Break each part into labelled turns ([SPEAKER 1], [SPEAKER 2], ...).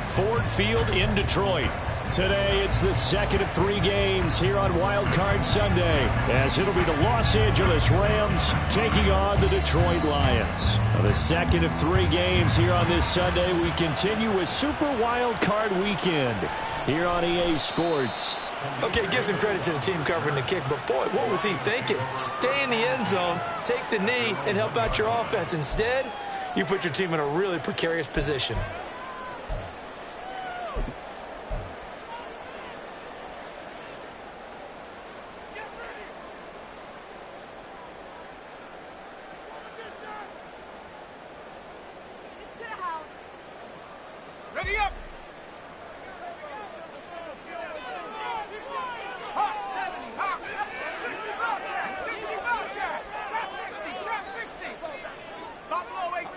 [SPEAKER 1] at Ford Field in Detroit.
[SPEAKER 2] Today, it's the second of 3 games here on Wild Card Sunday, as it'll be the Los Angeles Rams taking on the Detroit Lions. Now, the second of 3 games here on this Sunday, we continue with Super Wild Card Weekend here on EA Sports.
[SPEAKER 3] Okay, give some credit to the team covering the kick, but boy, what was he thinking? Stay in the end zone, take the knee, and help out your offense. Instead, you put your team in a really precarious position.
[SPEAKER 4] Ready up! Hawk 70, Hawk 60 Bobcat, 60 Bobcat, trap 60, Buffalo 18.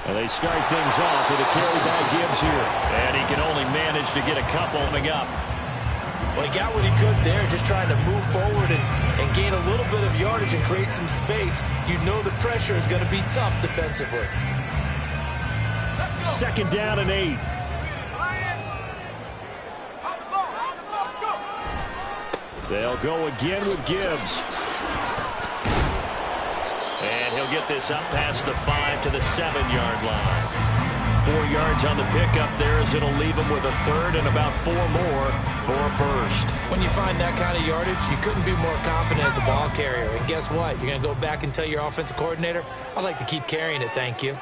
[SPEAKER 2] And they start things off with a carry by Gibbs here. And he can only manage to get a couple coming up.
[SPEAKER 3] Well, he got what he could there, just trying to move forward and gain a little bit of yardage and create some space. You know the pressure is going to be tough defensively.
[SPEAKER 2] Second down and 8. They'll go again with Gibbs.
[SPEAKER 1] And he'll get this up past the 5 to the 7-yard line. 4 yards on the pickup there, as it'll leave him with a third and about 4 more for a first.
[SPEAKER 3] When you find that kind of yardage, you couldn't be more confident as a ball carrier. And guess what? You're going to go back and tell your offensive coordinator, I'd like to keep carrying it, thank you.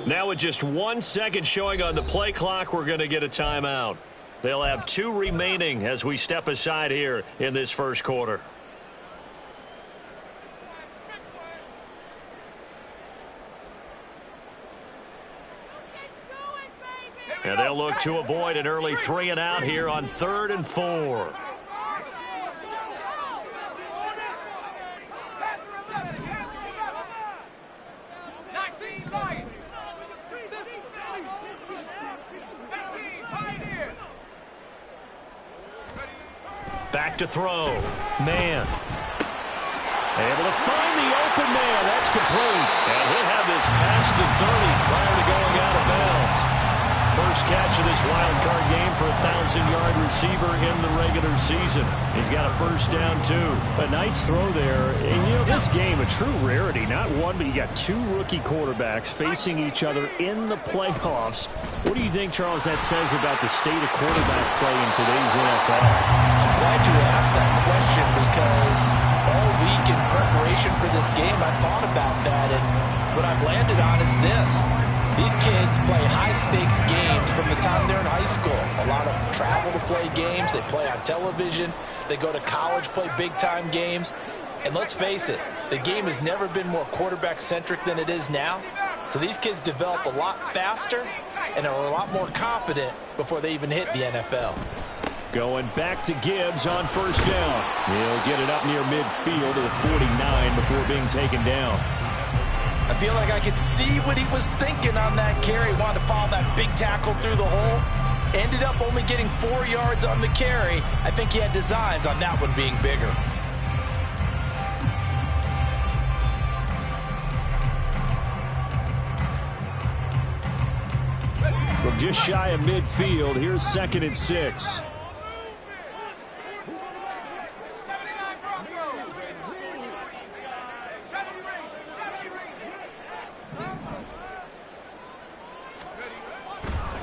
[SPEAKER 1] Now with just 1 second showing on the play clock, we're going to get a timeout. They'll have 2 remaining as we step aside here in this first quarter. And they'll look to avoid an early 3 and out here on 3rd and 4. Back to throw. Man. Able to find the open man. That's complete. And he'll have this past the 30 prior to going out of bounds. First catch of this wild card game for a 1,000-yard receiver in the regular season. He's got a first down, too.
[SPEAKER 2] A nice throw there. And, you know, this game, a true rarity. Not one, but you got 2 rookie quarterbacks facing each other in the playoffs. What do you think, Charles, that says about the state of quarterback play in today's NFL?
[SPEAKER 5] I'm glad you asked that question, because all week in preparation for this game, I thought about that, and what I've landed on is this. These kids play high-stakes games from the time they're in high school. A lot of travel to play games. They play on television. They go to college, play big-time games. And let's face it, the game has never been more quarterback-centric than it is now. So these kids develop a lot faster and are a lot more confident before they even hit the NFL.
[SPEAKER 2] Going back to Gibbs on first down. He'll get it up near midfield to the 49 before being taken down.
[SPEAKER 5] I feel like I could see what he was thinking on that carry. Wanted to follow that big tackle through the hole. Ended up only getting 4 yards on the carry. I think he had designs on that one being bigger.
[SPEAKER 2] From just shy of midfield, here's 2nd and 6.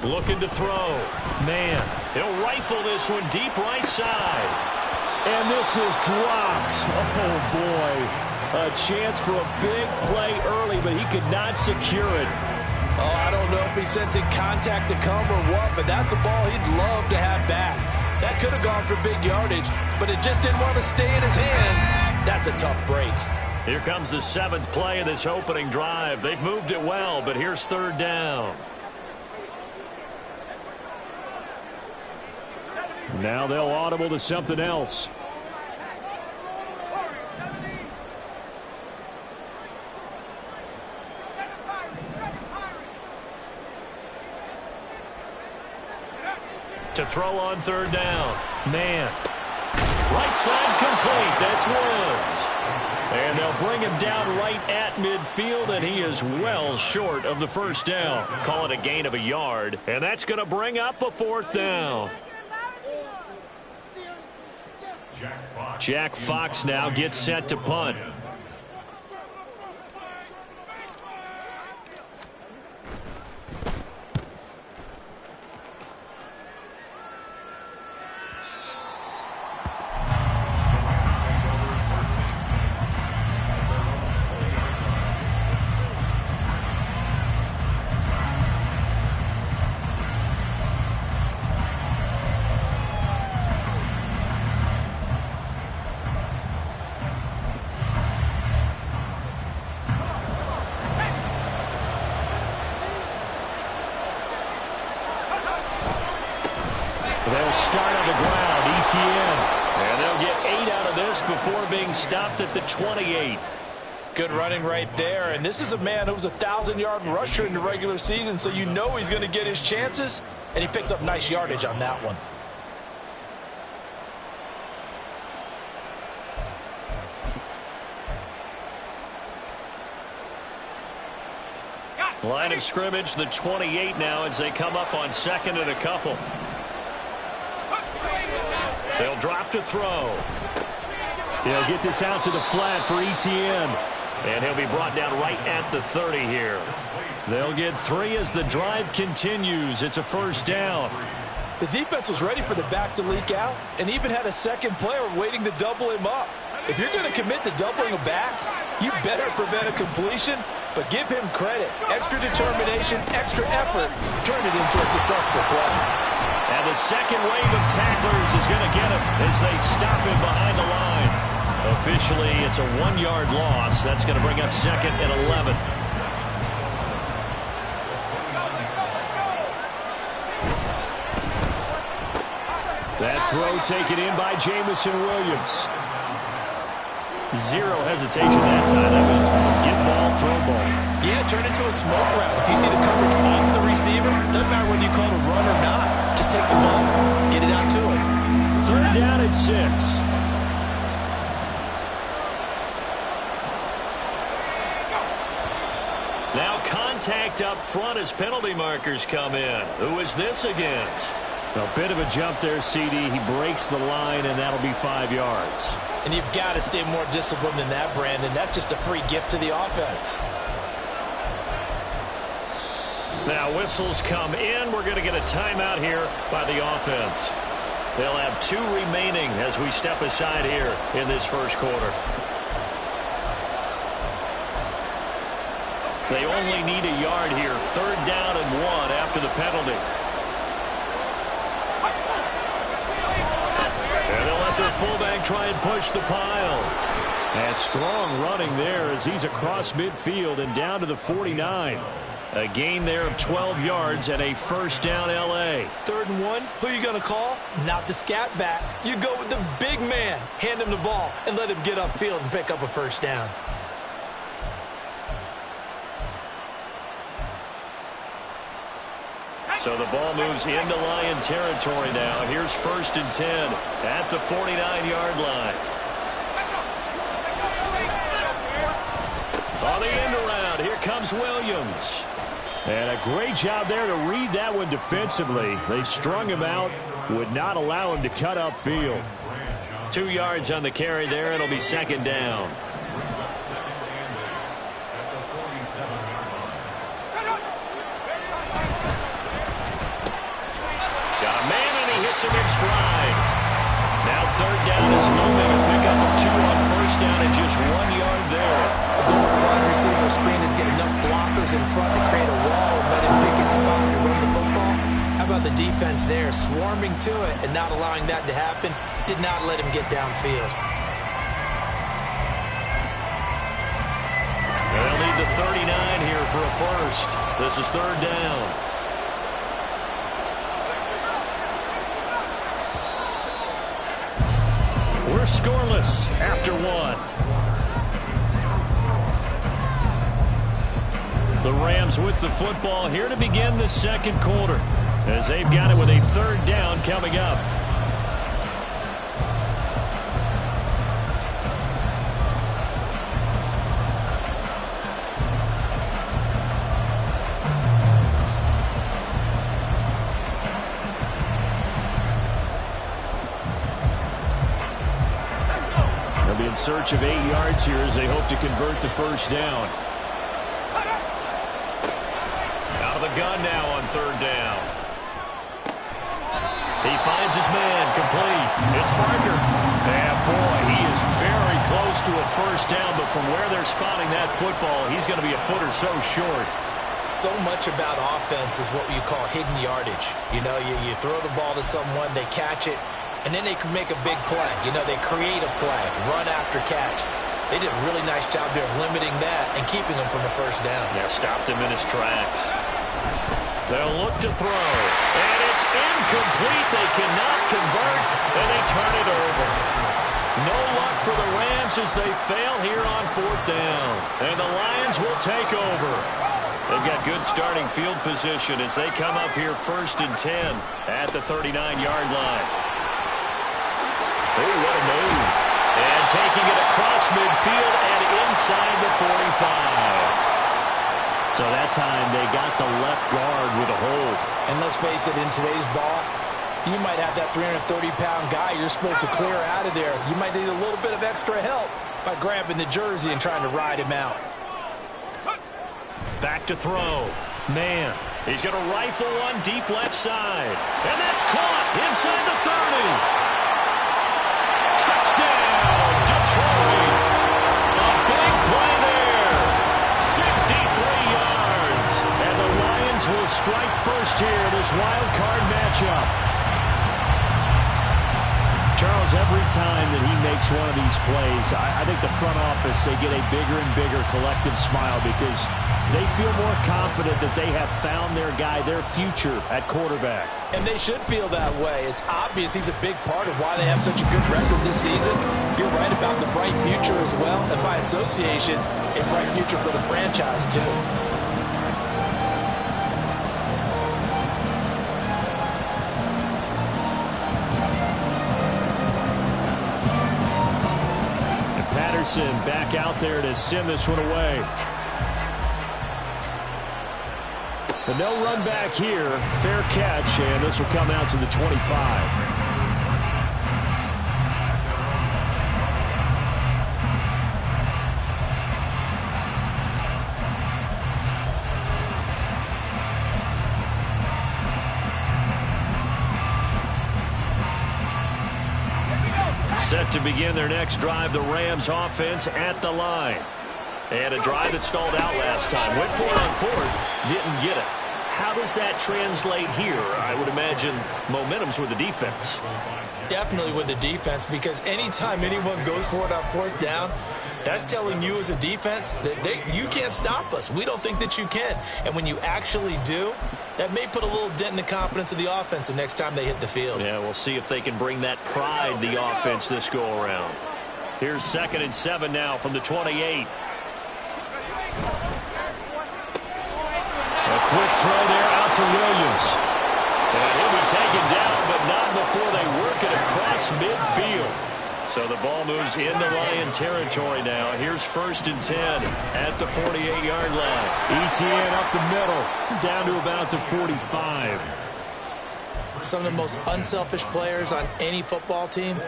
[SPEAKER 1] Looking to throw. Man, he'll rifle this one deep right side.
[SPEAKER 2] And this is dropped. Oh, boy. A chance for a big play early, but he could not secure it.
[SPEAKER 5] Oh, I don't know if he's sensing contact to come or what, but that's a ball he'd love to have back. That could have gone for big yardage, but it just didn't want to stay in his hands. That's a tough break.
[SPEAKER 1] Here comes the 7th play of this opening drive. They've moved it well, but here's 3rd down.
[SPEAKER 2] Now they'll audible to something else.
[SPEAKER 1] To throw on third down. Man. Right side complete. That's Woods. And they'll bring him down right at midfield, and he is well short of the first down. Call it a gain of a yard, and that's going to bring up a fourth down. Jack Fox now gets set to punt. They'll start on the ground, Etienne. And they'll get 8 out of this before being stopped at the 28.
[SPEAKER 5] Good running right there. And this is a man who was a 1,000-yard rusher in the regular season, so you know he's going to get his chances. And he picks up nice yardage on that one.
[SPEAKER 1] Line of scrimmage, the 28 now as they come up on second and a couple. They'll drop to throw.
[SPEAKER 2] He'll get this out to the flat for Etienne.
[SPEAKER 1] And he'll be brought down right at the 30 here.
[SPEAKER 2] They'll get 3 as the drive continues. It's a first down.
[SPEAKER 5] The defense was ready for the back to leak out and even had a second player waiting to double him up. If you're going to commit to doubling a back, you better prevent a completion, but give him credit. Extra determination, extra effort, turn it into a successful play.
[SPEAKER 1] And the second wave of tacklers is going to get him as they stop him behind the line. Officially, it's a 1-yard loss. That's going to bring up second and 11.
[SPEAKER 2] That throw taken in by Jamison Williams.
[SPEAKER 1] Zero hesitation that time. That was get ball, throw ball.
[SPEAKER 3] Yeah, turn into a smoke route. If you see the coverage off the receiver, doesn't matter whether you call it a run or not. Just take the ball, get it out to him.
[SPEAKER 2] Third down at 6.
[SPEAKER 1] Now contact up front as penalty markers come in. Who is this against?
[SPEAKER 2] A bit of a jump there, CD. He breaks the line, and that'll be 5 yards.
[SPEAKER 5] And you've got to stay more disciplined than that, Brandon. That's just a free gift to the offense.
[SPEAKER 1] Now whistles come in. We're going to get a timeout here by the offense. They'll have 2 remaining as we step aside here in this first quarter. They only need a yard here. Third down and 1 after the penalty. And they'll let their fullback try and push the pile.
[SPEAKER 2] And strong running there as he's across midfield and down to the 49.
[SPEAKER 1] A gain there of 12 yards and a first down L.A.
[SPEAKER 3] Third and 1, who are you going to call? Not the scat back. You go with the big man. Hand him the ball and let him get upfield and pick up a first down.
[SPEAKER 1] So the ball moves into Lion territory now. Here's first and 10 at the 49-yard line. On the end around, here comes Williams.
[SPEAKER 2] And a great job there to read that one defensively. They strung him out, would not allow him to cut upfield.
[SPEAKER 1] 2 yards on the carry there. It'll be second down. Got a man and he hits him in stride. Now third down is looming. A pickup of 2 on first down and just 1 yard there.
[SPEAKER 3] The goal of the wide receiver screen is get enough blockers in front to create a wall and let him pick his spot to run the football. How about the defense there, swarming to it and not allowing that to happen? Did not let him get downfield.
[SPEAKER 1] They'll need the 39 here for a first. This is third down.
[SPEAKER 2] We're scoreless after 1. The Rams with the football here to begin the second quarter. as they've got it with a third down coming up. They'll be in search of 8 yards here as they hope to convert the first down. Out of the gun now on third down. He finds his man, complete. It's Parker. And boy, he is very close to a first down, but from where they're spotting that football, he's going to be a foot or so short.
[SPEAKER 3] So much about offense is what you call hidden yardage. You know, you throw the ball to someone, they catch it, and then they can make a big play. You know, they create a play, run after catch. They did a really nice job there of limiting that and keeping him from a first down.
[SPEAKER 2] Yeah, stopped him in his tracks. They'll look to throw, and it's incomplete. They cannot convert, and they turn it over. No luck for the Rams as they fail here on fourth down. And the Lions will take over. They've got good starting field position as they come up here first and 10 at the 39-yard line. Oh, what a move. And taking it across midfield and inside the 45. So that time they got the left guard with a hold.
[SPEAKER 3] And let's face it, in today's ball, you might have that 330-pound guy you're supposed to clear out of there. You might need a little bit of extra help by grabbing the jersey and trying to ride him out.
[SPEAKER 2] Back to throw. Man, he's going to rifle one deep left side. And that's caught inside the 30. Touchdown, Detroit. A big play there. 63 yards. And the Lions will strike first here in this wild card matchup. Charles, every time that he makes one of these plays, I think the front office, they get a bigger and bigger collective smile because they feel more confident that they have found their guy, their future at quarterback.
[SPEAKER 3] And they should feel that way. It's obvious he's a big part of why they have such a good record this season. You're right about the bright future as well, and by association, a bright future for the franchise too.
[SPEAKER 2] And Patterson back out there to send this one away. But no run back here. Fair catch, and this will come out to the 25. Set to begin their next drive, the Rams offense at the line. And a drive that stalled out last time. Went for it on fourth, didn't get it. How does that translate here? I would imagine momentum's with the defense.
[SPEAKER 3] Definitely with the defense, because anytime anyone goes for it on fourth down, that's telling you as a defense that you can't stop us. We don't think that you can. And when you actually do, that may put a little dent in the confidence of the offense the next time they hit the field.
[SPEAKER 2] Yeah, we'll see if they can bring that pride, the offense, this go-around. Here's 2nd and 7 now from the 28. A quick throw there out to Williams. And he'll be taken down, but not before they work it across midfield. So the ball moves into Lion territory now. Here's 1st and 10 at the 48-yard line. ETN up the middle, down to about the 45.
[SPEAKER 3] Some of the most unselfish players on any football team,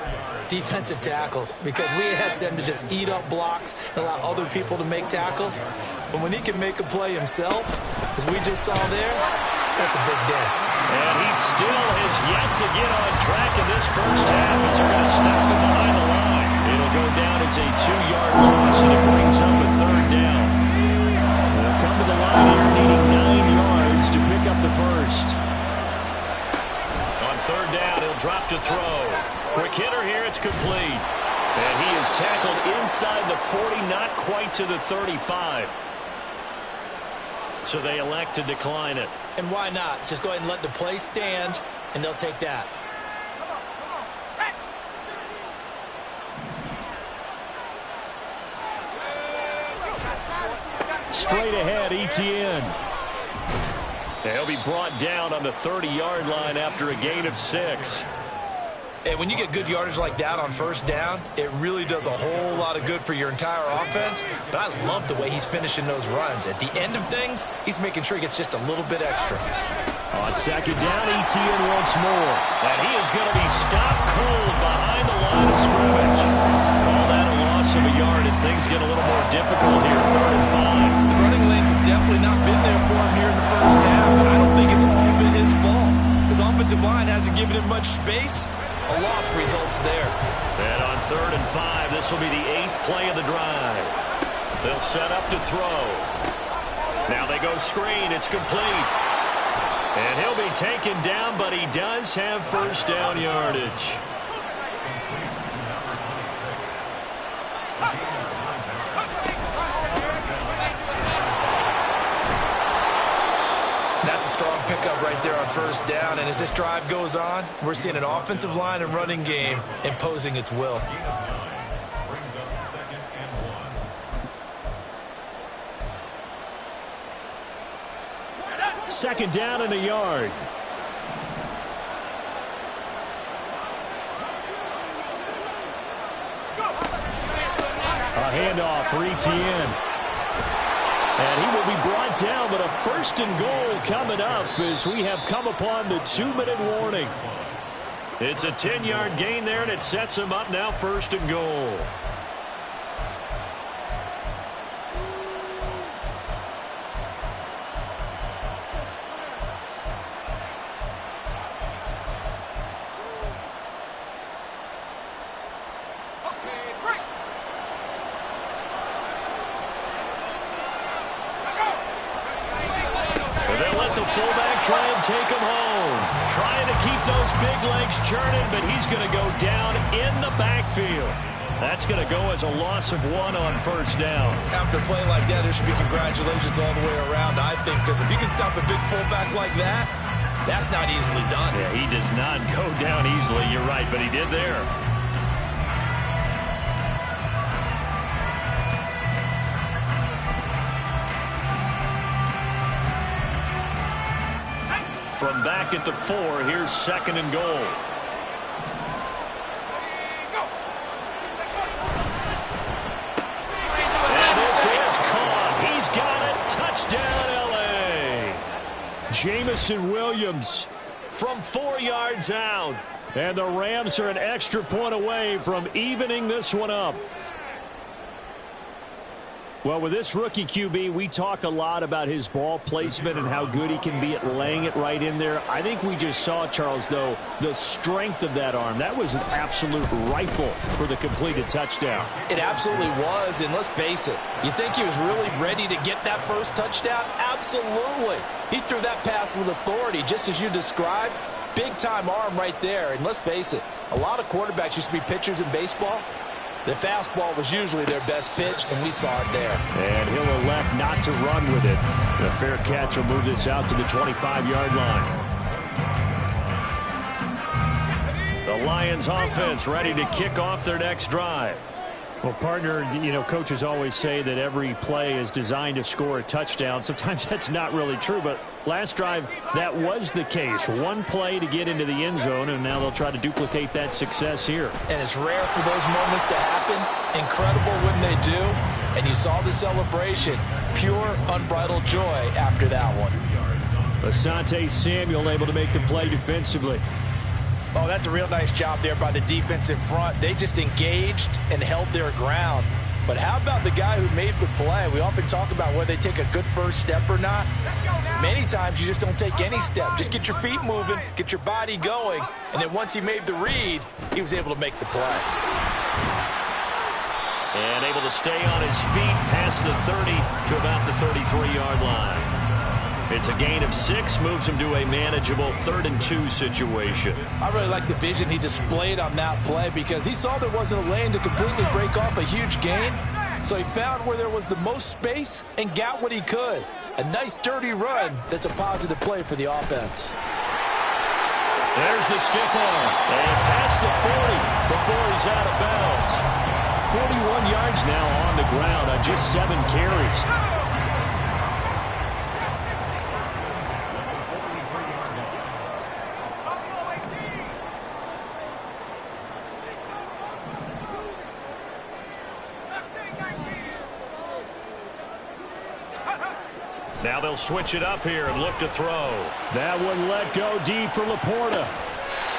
[SPEAKER 3] defensive tackles, because we ask them to just eat up blocks and allow other people to make tackles. But when he can make a play himself, as we just saw there, that's a big day.
[SPEAKER 2] And he still has yet to get on track in this first half as they're going to stop him behind the line. It'll go down as a 2-yard loss, and it brings up a 3rd down. They'll come to the line here needing 9 yards to pick up the first. On 3rd down, he'll drop to throw. Quick hitter here, it's complete. And he is tackled inside the 40, not quite to the 35. So they elect to decline it.
[SPEAKER 3] And why not? Just go ahead and let the play stand, and they'll take that. Straight
[SPEAKER 2] ahead, ETN. He'll be brought down on the 30-yard line after a gain of 6.
[SPEAKER 3] And when you get good yardage like that on first down, it really does a whole lot of good for your entire offense. But I love the way he's finishing those runs. At the end of things, he's making sure he gets just a little bit extra.
[SPEAKER 2] On second down, Etienne once more. And he is going to be stopped cold behind the line of scrimmage. Call that a loss of a yard, and things get a little more difficult here. 3rd and 5.
[SPEAKER 3] The running lanes have definitely not been there for him here in the first half, and I don't think it's all been his fault. His offensive line hasn't given him much space. A loss results there.
[SPEAKER 2] And on 3rd and 5, this will be the 8th play of the drive. They'll set up to throw. Now they go screen. It's complete. And he'll be taken down, but he does have first down yardage.
[SPEAKER 3] That's a strong pickup right there on first down. And as this drive goes on, we're seeing an offensive line and running game imposing its will.
[SPEAKER 2] Second down and a yard. A handoff for Etienne. And he will be brought down, but a 1st and goal coming up as we have come upon the 2-minute warning. It's a 10-yard gain there, and it sets him up now 1st and goal.
[SPEAKER 1] Try and take him home. Trying to keep those big legs churning, but he's going to go down in the backfield. That's going to go as a loss of 1 on first down.
[SPEAKER 3] After a play like that, there should be congratulations all the way around, I think, because if you can stop a big fullback like that, that's not easily done.
[SPEAKER 1] Yeah, he does not go down easily. You're right, but he did there. From back at the 4, here's 2nd and goal. And this is caught. He's got it. Touchdown, L.A.
[SPEAKER 2] Jameson Williams
[SPEAKER 1] from 4 yards out.
[SPEAKER 2] And the Rams are an extra point away from evening this one up. Well, with this rookie QB, we talk a lot about his ball placement and how good he can be at laying it right in there. I think we just saw, Charles, though, the strength of that arm. That was an absolute rifle for the completed touchdown.
[SPEAKER 5] It absolutely was, and let's face it, you think he was really ready to get that first touchdown? Absolutely. He threw that pass with authority, just as you described. Big-time arm right there, and let's face it, a lot of quarterbacks used to be pitchers in baseball. The fastball was usually their best pitch, and we saw it there.
[SPEAKER 2] And he'll elect not to run with it. The fair catch will move this out to the 25-yard line. The Lions offense ready to kick off their next drive. Well, partner, you know, coaches always say that every play is designed to score a touchdown. Sometimes that's not really true, but last drive, that was the case. One play to get into the end zone, and now they'll try to duplicate that success here.
[SPEAKER 5] And it's rare for those moments to happen. Incredible when they do. And you saw the celebration. Pure, unbridled joy after that one.
[SPEAKER 2] Asante Samuel able to make the play defensively.
[SPEAKER 5] Oh, that's a real nice job there by the defensive front. They just engaged and held their ground. But how about the guy who made the play? We often talk about whether they take a good first step or not. Many times you just don't take any step. Just get your feet moving, get your body going, and then once he made the read, he was able to make the play.
[SPEAKER 1] And able to stay on his feet past the 30 to about the 33-yard line. It's a gain of 6, moves him to a manageable 3rd and 2 situation.
[SPEAKER 5] I really like the vision he displayed on that play because he saw there wasn't a lane to completely break off a huge gain. So he found where there was the most space and got what he could. A nice dirty run that's a positive play for the offense.
[SPEAKER 1] There's the stiff arm. And past the 40 before he's out of bounds.
[SPEAKER 2] 41 yards now on the ground on just 7 carries.
[SPEAKER 1] Now they'll switch it up here and look to throw.
[SPEAKER 2] That one let go deep for Laporta.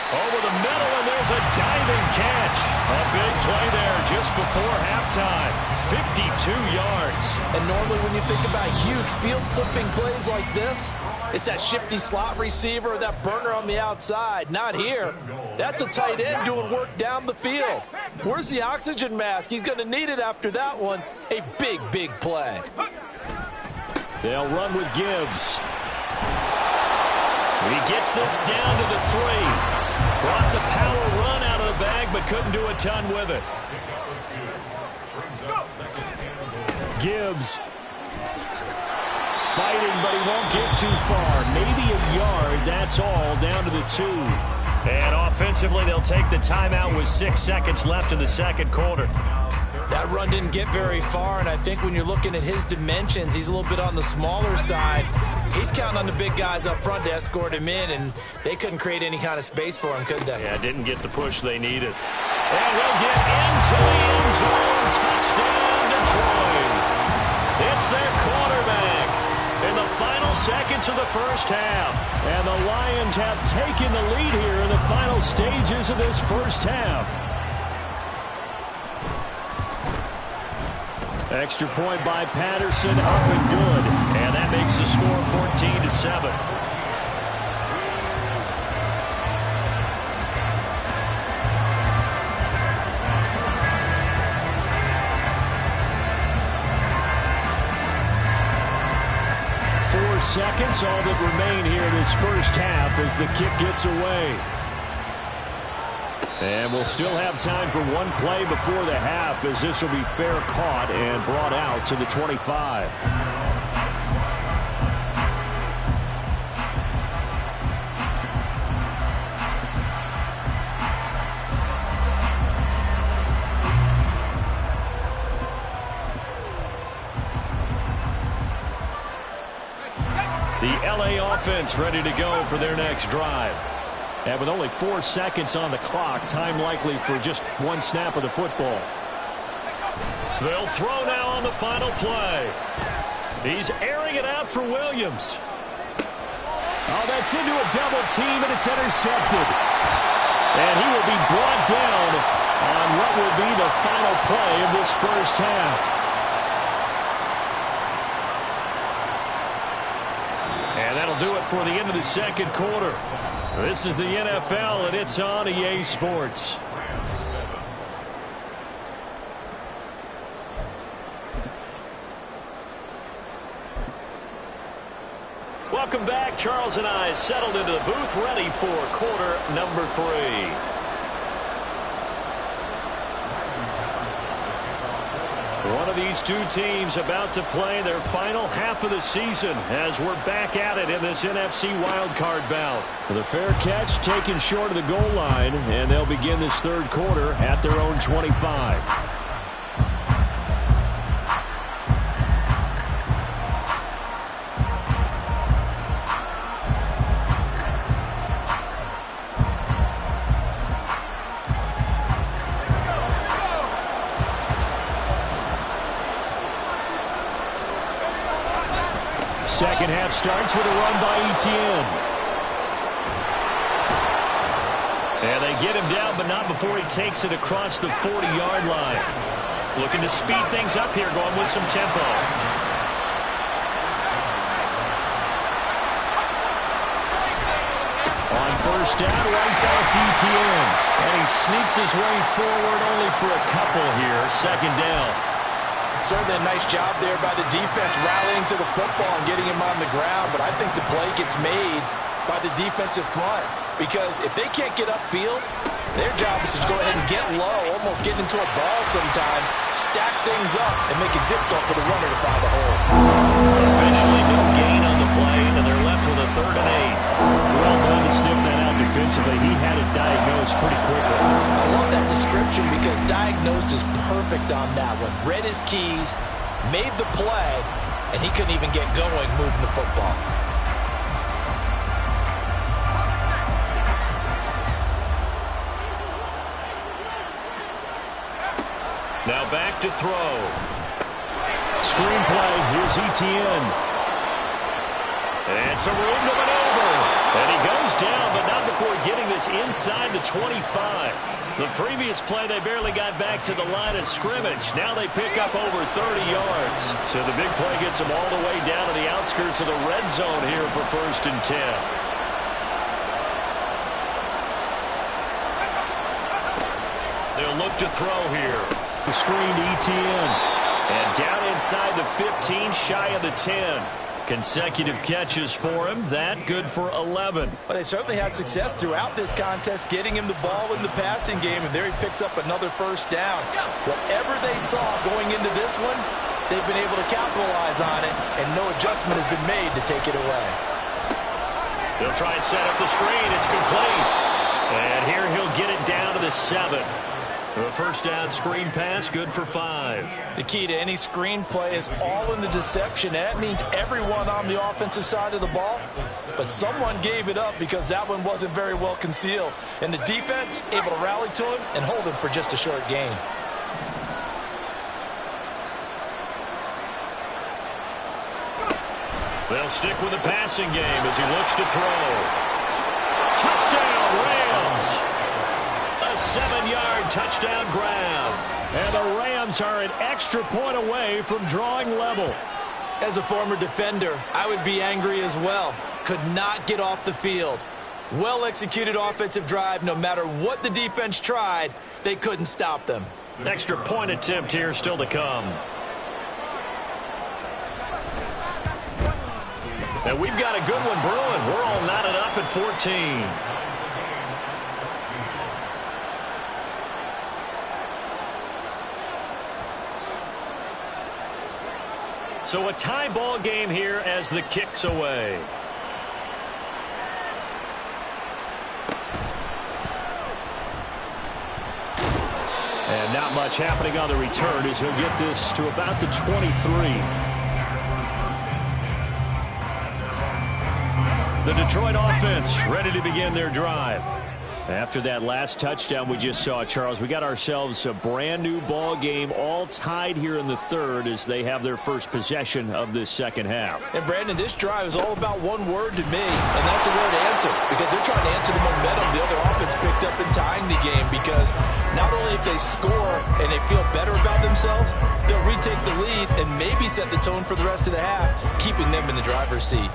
[SPEAKER 1] Over the middle, and there's a diving catch. A big play there just before halftime. 52 yards.
[SPEAKER 5] And normally when you think about huge field-flipping plays like this, it's that shifty slot receiver or that burner on the outside. Not here. That's a tight end doing work down the field. Where's the oxygen mask? He's going to need it after that one. A big, big play.
[SPEAKER 2] They'll run with Gibbs.
[SPEAKER 1] He gets this down to the 3. Brought the power run out of the bag, but couldn't do a ton with it.
[SPEAKER 2] Gibbs fighting, but he won't get too far. Maybe a yard, that's all, down to the 2.
[SPEAKER 1] And offensively, they'll take the timeout with 6 seconds left in the second quarter.
[SPEAKER 3] That run didn't get very far, and I think when you're looking at his dimensions, he's a little bit on the smaller side. He's counting on the big guys up front to escort him in, and they couldn't create any kind of space for him, could they?
[SPEAKER 1] Yeah, didn't get the push they needed. And he'll get into the end zone. Touchdown, Detroit. It's their quarterback in the final seconds of the first half.
[SPEAKER 2] And the Lions have taken the lead here in the final stages of this first half. Extra point by Patterson, up and good.
[SPEAKER 1] And that makes the score 14-7.
[SPEAKER 2] Seconds, all that remain here in this first half as the kick gets away. And we'll still have time for one play before the half, as this will be fair caught and brought out to the 25.
[SPEAKER 1] The LA offense ready to go for their next drive.
[SPEAKER 2] And with only 4 seconds on the clock, time likely for just one snap of the football.
[SPEAKER 1] They'll throw now on the final play. He's airing it out for Williams.
[SPEAKER 2] Oh, that's into a double team, and it's intercepted. And he will be brought down on what will be the final play of this first half.
[SPEAKER 1] And that'll do it for the end of the second quarter. This is the NFL, and it's on EA Sports. Welcome back. Charles and I settled into the booth, ready for quarter number 3. One of these two teams about to play their final half of the season as we're back at it in this NFC wildcard bout.
[SPEAKER 2] The fair catch taken short of the goal line, and they'll begin this third quarter at their own 25. Second half starts with a run by Etienne.
[SPEAKER 1] And they get him down, but not before he takes it across the 40-yard line. Looking to speed things up here, going with some tempo.
[SPEAKER 2] On first down, right back to Etienne.
[SPEAKER 1] And he sneaks his way forward only for a couple here. Second down.
[SPEAKER 5] Certainly a nice job there by the defense rallying to the football and getting him on the ground, but I think the play gets made by the defensive front because if they can't get upfield, their job is to go ahead and get low, almost get into a ball sometimes, stack things up, and make it difficult for the runner to find a hole.
[SPEAKER 1] Officially no gain on the play, and they're left with a 3rd and 8.
[SPEAKER 2] Well done to sniff that out defensively. He had it diagnosed pretty quickly.
[SPEAKER 5] I love that description because diagnosed is perfect on that one. Read his keys, made the play, and he couldn't even get going moving the football.
[SPEAKER 1] Now back to throw.
[SPEAKER 2] Screenplay. Here's Etienne. And some room to maneuver. And he goes down, but not before getting this inside the 25. The previous play, they barely got back to the line of scrimmage. Now they pick up over 30 yards. So the big play gets them all the way down to the outskirts of the red zone here for 1st and 10. They'll look to throw here. The screen to Etienne. And down inside the 15, shy of the 10. Consecutive catches for him. That good for 11.
[SPEAKER 5] Well, they certainly had success throughout this contest, getting him the ball in the passing game, and there he picks up another 1st down. Whatever they saw going into this one, they've been able to capitalize on it, and no adjustment has been made to take it away.
[SPEAKER 2] They'll try and set up the screen. It's complete. And here he'll get it down to the 7. A 1st down screen pass, good for 5.
[SPEAKER 5] The key to any screen play is all in the deception. That means everyone on the offensive side of the ball, but someone gave it up because that one wasn't very well concealed. And the defense able to rally to him and hold him for just a short gain.
[SPEAKER 2] They'll stick with the passing game as he looks to throw. Touchdown, Rams! A 7-yard touchdown grab. And the Rams are an extra point away from drawing level.
[SPEAKER 3] As a former defender, I would be angry as well. Could not get off the field. Well-executed offensive drive. No matter what the defense tried, they couldn't stop them.
[SPEAKER 2] Extra point attempt here still to come. And we've got a good one brewing. We're all knotted up at 14. So a tie ball game here as the kick's away. And not much happening on the return as he'll get this to about the 23. The Detroit offense ready to begin their drive. After that last touchdown we just saw, Charles, we got ourselves a brand new ball game, all tied here in the 3rd as they have their first possession of this 2nd half.
[SPEAKER 5] And Brandon, this drive is all about one word to me, and that's the word answer, because they're trying to answer the momentum the other offense picked up in tying the game, because not only if they score and they feel better about themselves, they'll retake the lead and maybe set the tone for the rest of the half, keeping them in the driver's seat.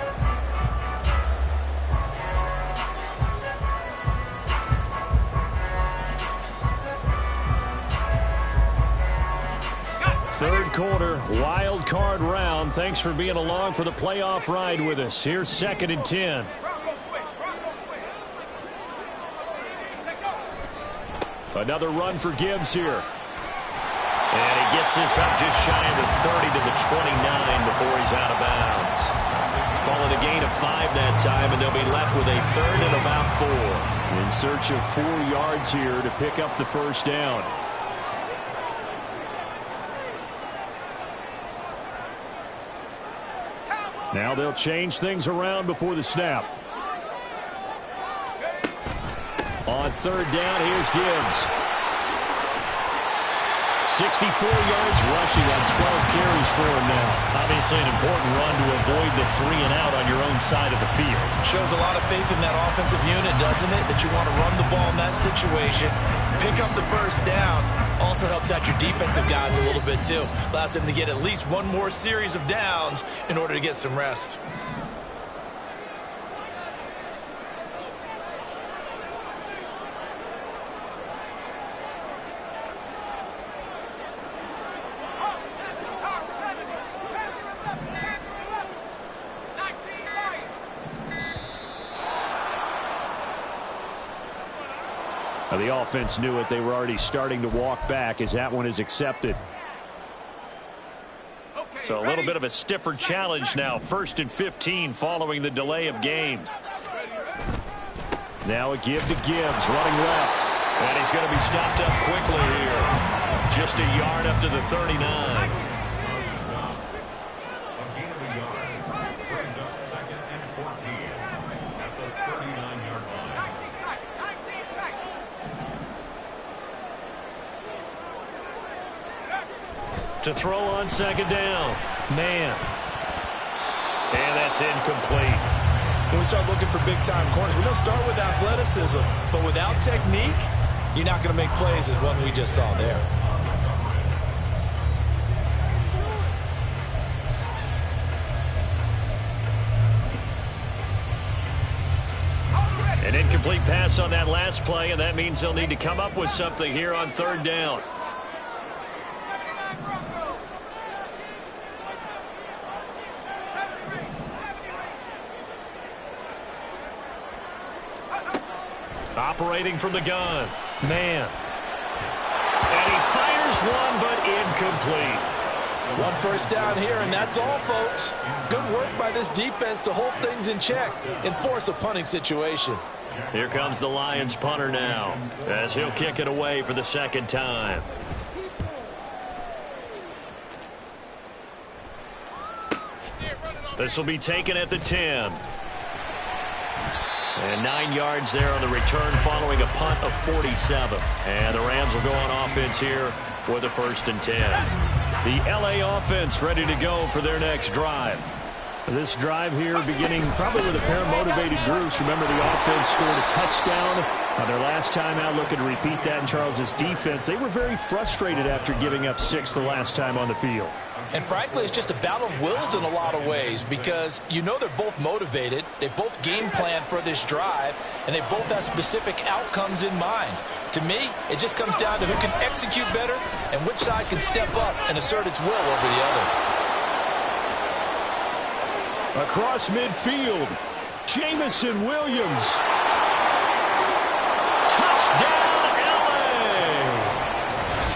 [SPEAKER 2] Third quarter, wild card round. Thanks for being along for the playoff ride with us. Here's 2nd and 10. Another run for Gibbs here. And he gets this up just shy of the 30 to the 29 before he's out of bounds. Call it a gain of 5 that time, and they'll be left with a 3rd and about 4. In search of 4 yards here to pick up the 1st down. Now they'll change things around before the snap. On 3rd down, here's Gibbs. 64 yards rushing on 12 carries for him now. Obviously an important run to avoid the 3 and out on your own side of the field.
[SPEAKER 3] Shows a lot of faith in that offensive unit, doesn't it? That you want to run the ball in that situation. Pick up the 1st down. Also helps out your defensive guys a little bit too. Allows them to get at least one more series of downs in order to get some rest.
[SPEAKER 2] The offense knew it. They were already starting to walk back as that one is accepted. So a little bit of a stiffer challenge now. 1st and 15 following the delay of game. Now a give to Gibbs, running left. And he's going to be stopped up quickly here. Just a yard up to the 39. To throw on 2nd down. Man. And that
[SPEAKER 1] That's incomplete.
[SPEAKER 3] When we start looking for big-time corners, we're going to start with athleticism. But without technique, you're not going to make plays as one we just saw there.
[SPEAKER 1] An incomplete pass on that last play, and that means they'll need to come up with something here on third down. Operating from the gun. Man. And he fires one, but incomplete.
[SPEAKER 5] One first down here, and that's all, folks. Good work by this defense to hold things in check and force a punting situation.
[SPEAKER 1] Here comes the Lions punter now, as he'll kick it away for the second time. This will be taken at the 10. And 9 yards there on the return following a punt of 47. And the Rams will go on offense here with a 1st and 10. The LA offense ready to go for their next drive.
[SPEAKER 2] This drive here beginning probably with a pair of motivated groups. Remember, the offense scored a touchdown on their last time out. Looking to repeat that in Charles's defense. They were very frustrated after giving up 6 the last time on the field.
[SPEAKER 5] And frankly, it's just a battle of wills in a lot of ways because you know they're both motivated. They both game plan for this drive, and they both have specific outcomes in mind. To me, it just comes down to who can execute better and which side can step up and assert its will over the other.
[SPEAKER 2] Across midfield, Jameson Williams.
[SPEAKER 1] Touchdown, LA!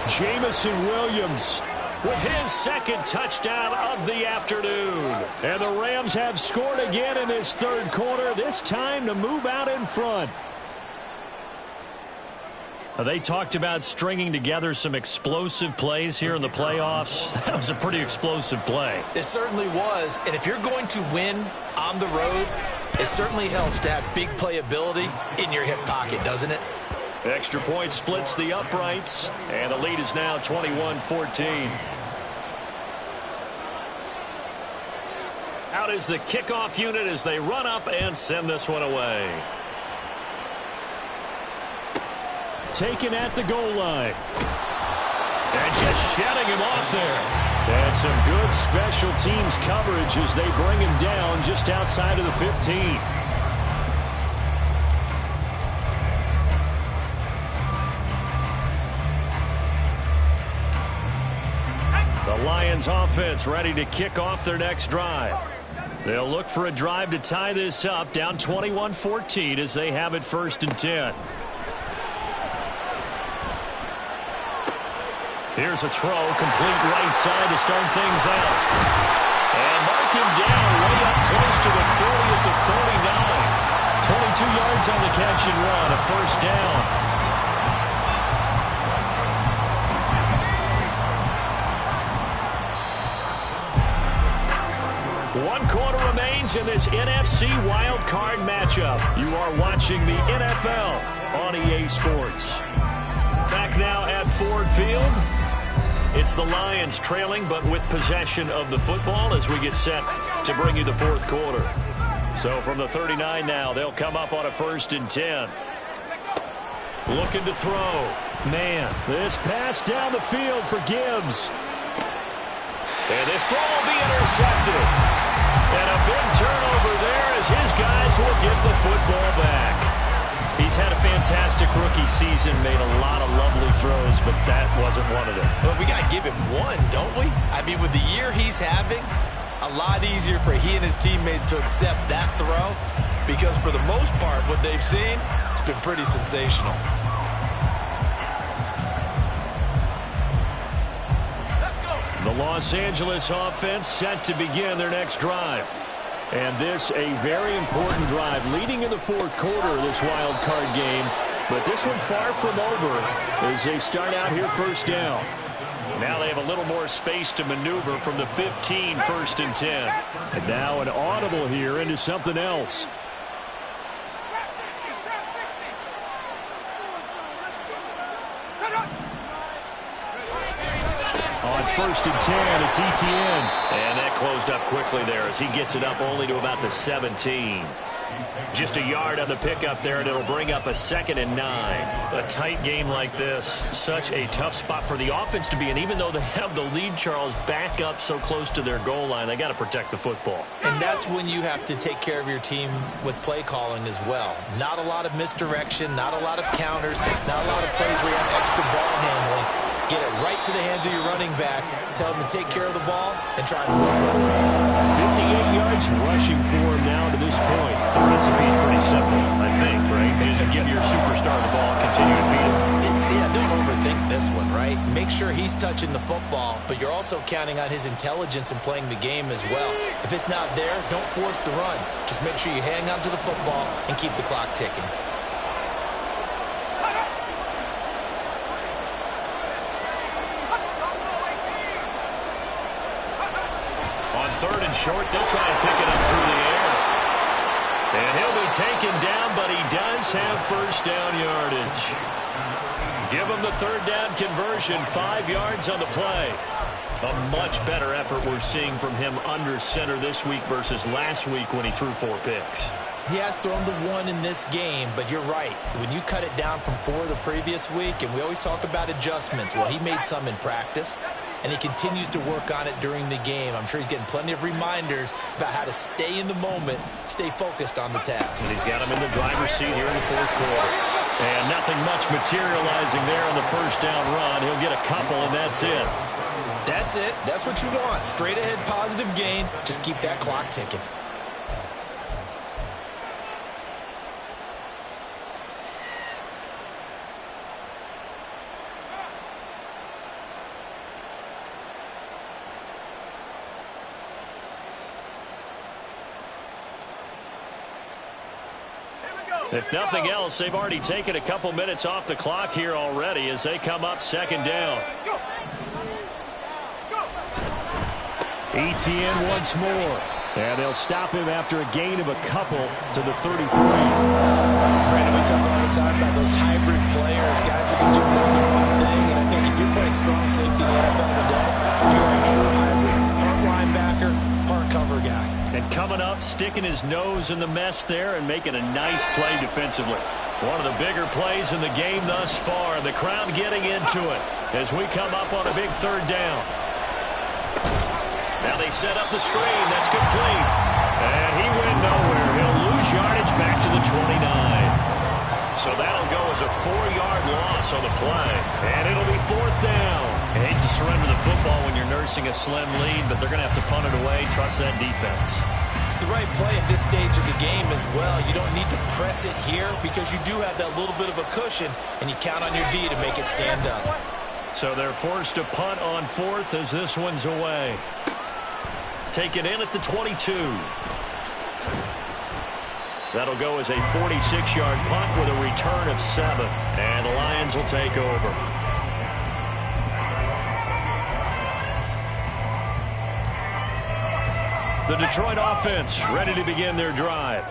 [SPEAKER 2] Jameson Williams
[SPEAKER 1] with his second touchdown of the afternoon.
[SPEAKER 2] And the Rams have scored again in this third quarter, this time to move out in front.
[SPEAKER 1] They talked about stringing together some explosive plays here in the playoffs. That was a pretty explosive play.
[SPEAKER 3] It certainly was. And if you're going to win on the road, it certainly helps to have big playability in your hip pocket, doesn't it?
[SPEAKER 1] Extra point splits the uprights, and the lead is now 21-14. Out is the kickoff unit as they run up and send this one away.
[SPEAKER 2] Taken at the goal line.
[SPEAKER 1] And just shedding him off there.
[SPEAKER 2] And some good special teams coverage as they bring him down just outside of the 15. The Lions offense ready to kick off their next drive. They'll look for a drive to tie this up, down 21-14 as they have it 1st and 10.
[SPEAKER 1] Here's a throw, complete right side to start things out. And mark him down way up close to the 40 at the 39. 22 yards on the catch and run, a 1st down. One quarter remains in this NFC Wild Card matchup. You are watching the NFL on EA Sports. Back now at Ford Field. It's the Lions trailing, but with possession of the football as we get set to bring you the 4th quarter. So from the 39 now, they'll come up on a 1st and 10. Looking to throw. Man,
[SPEAKER 2] this pass down the field for Gibbs.
[SPEAKER 1] And this throw will be intercepted. And a big turnover there as his guys will get the football back. He's had a fantastic rookie season, made a lot of lovely throws, but that wasn't one of them.
[SPEAKER 3] Well, we got to give him one, don't we? I mean, with the year he's having, a lot easier for he and his teammates to accept that throw because for the most part, what they've seen, it's been pretty sensational.
[SPEAKER 2] The Los Angeles offense set to begin their next drive. And this a very important drive leading in the 4th quarter of this wild card game. But this one far from over as they start out here 1st down.
[SPEAKER 1] Now they have a little more space to maneuver from the 15, 1st and 10.
[SPEAKER 2] And now an audible here into something else. On first and 10. It's Etienne.
[SPEAKER 1] And that closed up quickly there as he gets it up only to about the 17. Just a yard on the pickup there, and it'll bring up a 2nd and 9. A tight game like this, such a tough spot for the offense to be in. Even though they have the lead, Charles, back up so close to their goal line, they got to protect the football.
[SPEAKER 3] And that's when you have to take care of your team with play calling as well. Not a lot of misdirection, not a lot of counters, not a lot of plays where you have extra ball handling. Get it right to the hands of your running back, tell him to take care of the ball, and try to move forward.
[SPEAKER 2] 58 yards rushing for him now to this point.
[SPEAKER 1] The recipe's pretty simple, I think, right? Just give your superstar the ball, continue to feed him.
[SPEAKER 3] Yeah, don't overthink this one, right? Make sure he's touching the football, but you're also counting on his intelligence in playing the game as well. If it's not there, don't force the run. Just make sure you hang on to the football and keep the clock ticking.
[SPEAKER 1] On 3rd and short, they'll try and pick it up through the air. And he'll be taken down, but he does have first down yardage. Give him the 3rd down conversion, 5 yards on the play. A much better effort we're seeing from him under center this week versus last week when he threw 4 picks.
[SPEAKER 3] He has thrown the 1 in this game, but you're right. When you cut it down from 4 the previous week, and we always talk about adjustments, well, he made some in practice, and he continues to work on it during the game. I'm sure he's getting plenty of reminders about how to stay in the moment, stay focused on the task.
[SPEAKER 1] And he's got him in the driver's seat here in the 4th quarter. And nothing much materializing there on the first down run. He'll get a couple, and that's it.
[SPEAKER 3] That's it. That's what you want. Straight ahead positive gain. Just keep that clock ticking.
[SPEAKER 1] If nothing else, they've already taken a couple minutes off the clock here already as they come up 2nd down.
[SPEAKER 2] Etienne once more. And they'll stop him after a gain of a couple to the 33.
[SPEAKER 3] Brandon, we talk all the time about those hybrid players, guys who can do more than one thing. And I think if you're playing strong safety in the NFL today, you are a true hybrid. Part linebacker, part cover guy.
[SPEAKER 1] And coming up, sticking his nose in the mess there and making a nice play defensively. One of the bigger plays in the game thus far. The crowd getting into it as we come up on a big 3rd down. Now they set up the screen. That's complete. And he went nowhere. He'll lose yardage back to the 29. So that'll go as a 4-yard loss on the play. And it'll be 4th down. I hate to surrender the football when you're nursing a slim lead, but they're going to have to punt it away. Trust that defense.
[SPEAKER 3] It's the right play at this stage of the game as well. You don't need to press it here because you do have that little bit of a cushion, and you count on your D to make it stand up.
[SPEAKER 1] So they're forced to punt on 4th as this one's away. Take it in at the 22. That'll go as a 46-yard punt with a return of 7. And the Lions will take over. The Detroit offense ready to begin their drive.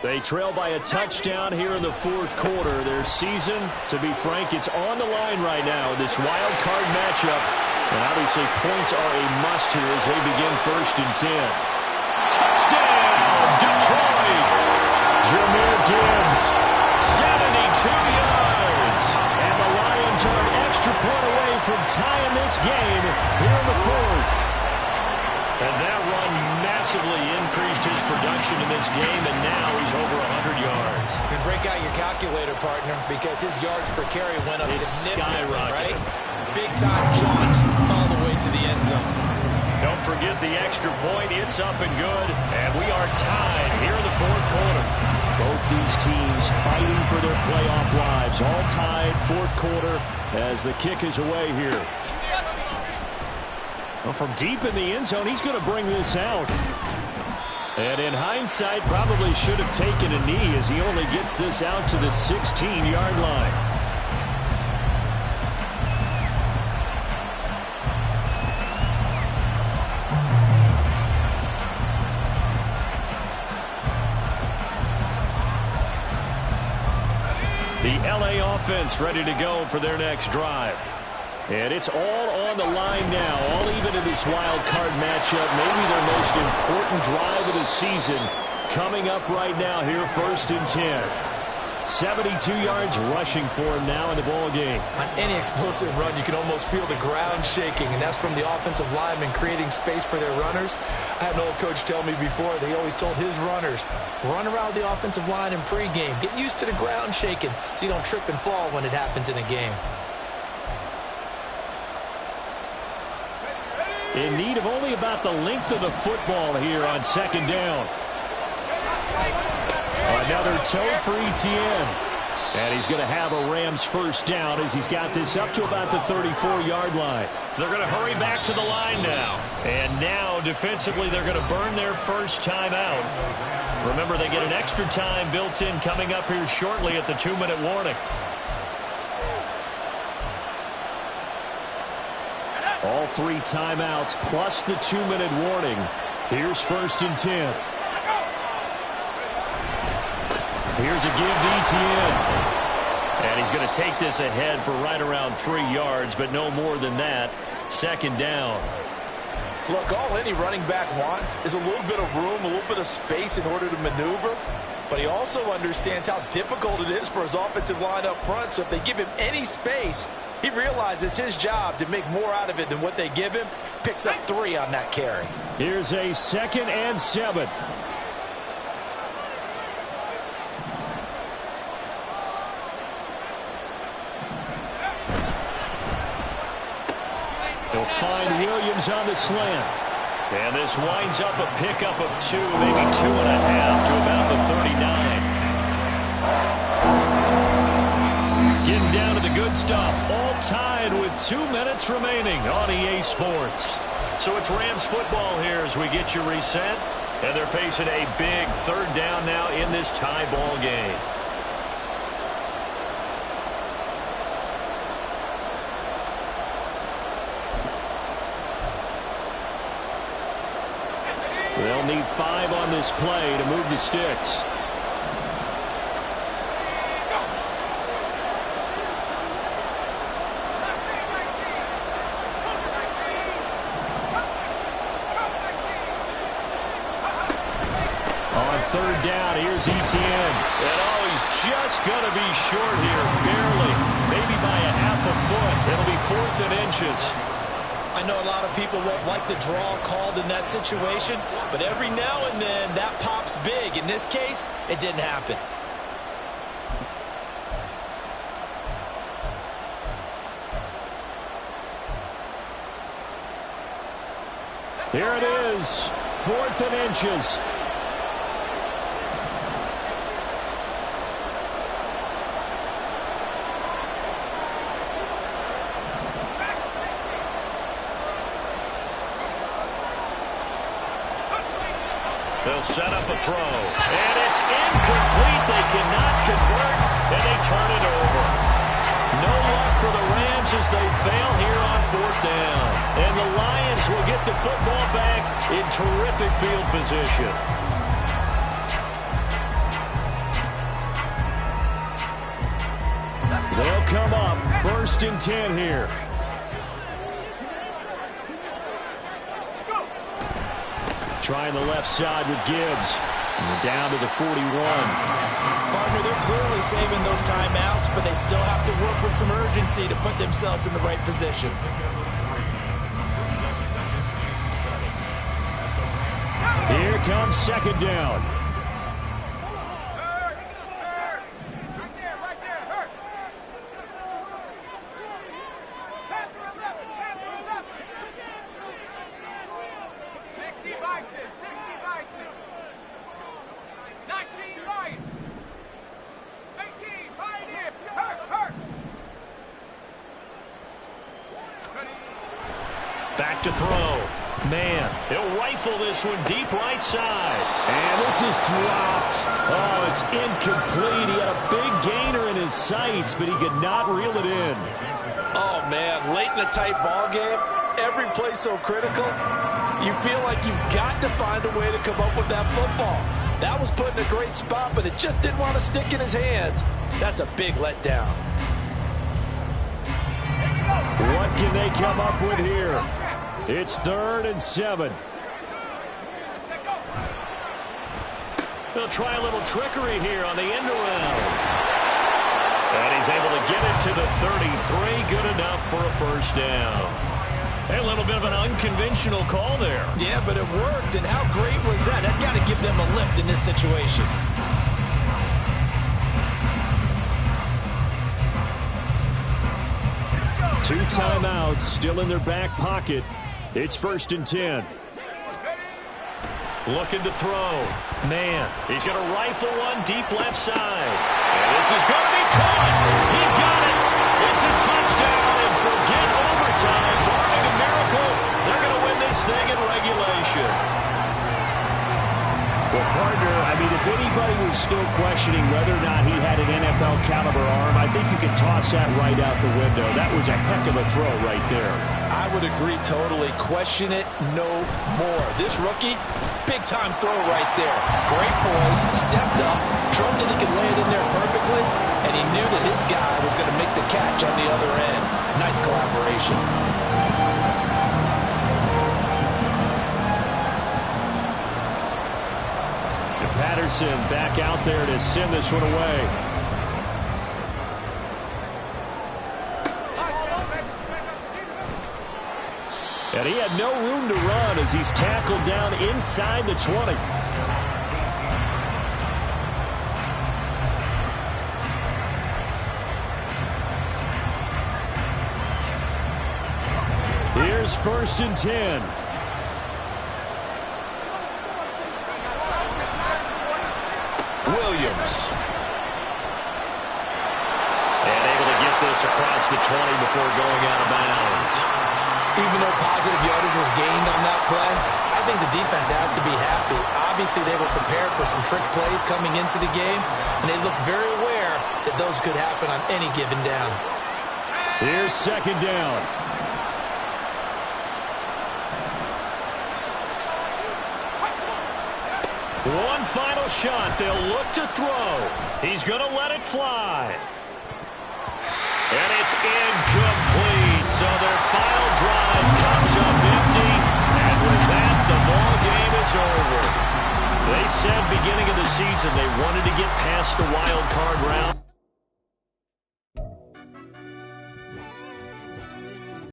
[SPEAKER 1] They trail by a touchdown here in the 4th quarter. Their season, to be frank, it's on the line right now in this wild card matchup. And obviously points are a must here as they begin 1st and 10. Touchdown, Detroit! Jahmyr Gibbs, 72 yards. And the Lions are an extra point away from tying this game here in the 4th. And that run massively increased his production in this game, and now he's over 100 yards.
[SPEAKER 3] And break out your calculator, partner, because his yards per carry went up significantly, right? Big-time jaunt all the way to the end zone.
[SPEAKER 1] Don't forget the extra point. It's up and good, and we are tied here in the 4th quarter.
[SPEAKER 2] Both these teams fighting for their playoff lives. All tied, 4th quarter, as the kick is away here. Well, from deep in the end zone, he's going to bring this out. And in hindsight, probably should have taken a knee as he only gets this out to the 16-yard line. The LA offense ready to go for their next drive. And it's all on the line now, all even in this wild card matchup. Maybe their most important drive of the season coming up right now here, 1st and 10. 72 yards rushing for him now in the ball game.
[SPEAKER 3] On any explosive run, you can almost feel the ground shaking, and that's from the offensive linemen creating space for their runners. I had an old coach tell me before, they always told his runners, run around the offensive line in pregame. Get used to the ground shaking so you don't trip and fall when it happens in a game.
[SPEAKER 2] In need of only about the length of the football here on 2nd down. Another toe for Etienne. And he's going to have a Rams 1st down as he's got this up to about the 34-yard line.
[SPEAKER 1] They're going to hurry back to the line now. And now, defensively, they're going to burn their first time out. Remember, they get an extra time built in coming up here shortly at the 2-minute warning.
[SPEAKER 2] All 3 timeouts plus the 2-minute warning. Here's 1st and 10. Here's a give to Etienne.
[SPEAKER 1] And he's going to take this ahead for right around 3 yards, but no more than that. 2nd down.
[SPEAKER 5] Look, all any running back wants is a little bit of room, a little bit of space in order to maneuver. But he also understands how difficult it is for his offensive line up front. So if they give him any space, he realizes his job to make more out of it than what they give him. Picks up 3 on that carry.
[SPEAKER 2] Here's a 2nd and 7. He'll find Williams on the slant.
[SPEAKER 1] And this winds up a pickup of 2, maybe 2.5 to about the 39. Getting down to the good stuff. All tied with 2 minutes remaining on EA Sports. So it's Rams football here as we get you reset. And they're facing a big 3rd down now in this tie ball game.
[SPEAKER 2] They'll need 5 on this play to move the sticks. On 3rd down, here's Etienne.
[SPEAKER 1] And he's just going to be short here, barely, maybe by a half a foot. It'll be 4th and inches.
[SPEAKER 3] I know a lot of people won't like the draw called in that situation, but every now and then that pops big. In this case, it didn't happen.
[SPEAKER 2] Here it is, 4th and inches.
[SPEAKER 1] They'll set up a throw. And it's incomplete. They cannot convert, and they turn it over. No luck for the Rams as they fail here on 4th down. And the Lions will get the football back in terrific field position.
[SPEAKER 2] They'll come up 1st and 10 here. Trying the left side with Gibbs. And down to the 41.
[SPEAKER 3] Partner, they're clearly saving those timeouts, but they still have to work with some urgency to put themselves in the right position.
[SPEAKER 2] Here comes 2nd down.
[SPEAKER 1] Back to throw. Man, he'll rifle this one deep right side.
[SPEAKER 2] And this is dropped. Oh, it's incomplete. He had a big gainer in his sights, but he could not reel it in.
[SPEAKER 5] Oh, man, late in a tight ball game, every play so critical, you feel like you've got to find a way to come up with that football. That was put in a great spot, but it just didn't want to stick in his hands. That's a big letdown.
[SPEAKER 2] What can they come up with here? It's 3rd and 7.
[SPEAKER 1] They'll try a little trickery here on the end around. And he's able to get it to the 33. Good enough for a first down. A little bit of an unconventional call there.
[SPEAKER 3] Yeah, but it worked. And how great was that? That's got to give them a lift in this situation.
[SPEAKER 2] Two timeouts still in their back pocket. It's 1st and 10.
[SPEAKER 1] Looking to throw. Man, he's going to rifle one deep left side. And this is going to be caught. He got it. It's a touchdown, and forget overtime. Barring a miracle, they're going to win this thing in regulation.
[SPEAKER 2] Well, partner, I mean, if anybody was still questioning whether or not he had an NFL caliber arm, I think you can toss that right out the window. That was a heck of a throw right there.
[SPEAKER 5] I would agree totally. Question it no more. This rookie, big-time throw right there. Great poise, stepped up, trusted he could lay it in there perfectly, and he knew that his guy was going to make the catch on the other end. Nice collaboration.
[SPEAKER 2] Patterson back out there to send this one away. And he had no room to run as he's tackled down inside the 20. Here's 1st and 10.
[SPEAKER 1] Williams. And able to get this across the 20 before going out of bounds.
[SPEAKER 3] Even though positive yardage was gained on that play, I think the defense has to be happy. Obviously, they were prepared for some trick plays coming into the game, and they looked very aware that those could happen on any given down.
[SPEAKER 2] Here's 2nd down.
[SPEAKER 1] One final shot. They'll look to throw. He's going to let it fly. And it's incomplete. So their final drive comes up empty. And with that, the ball game is over. They said beginning of the season they wanted to get past the wild card round.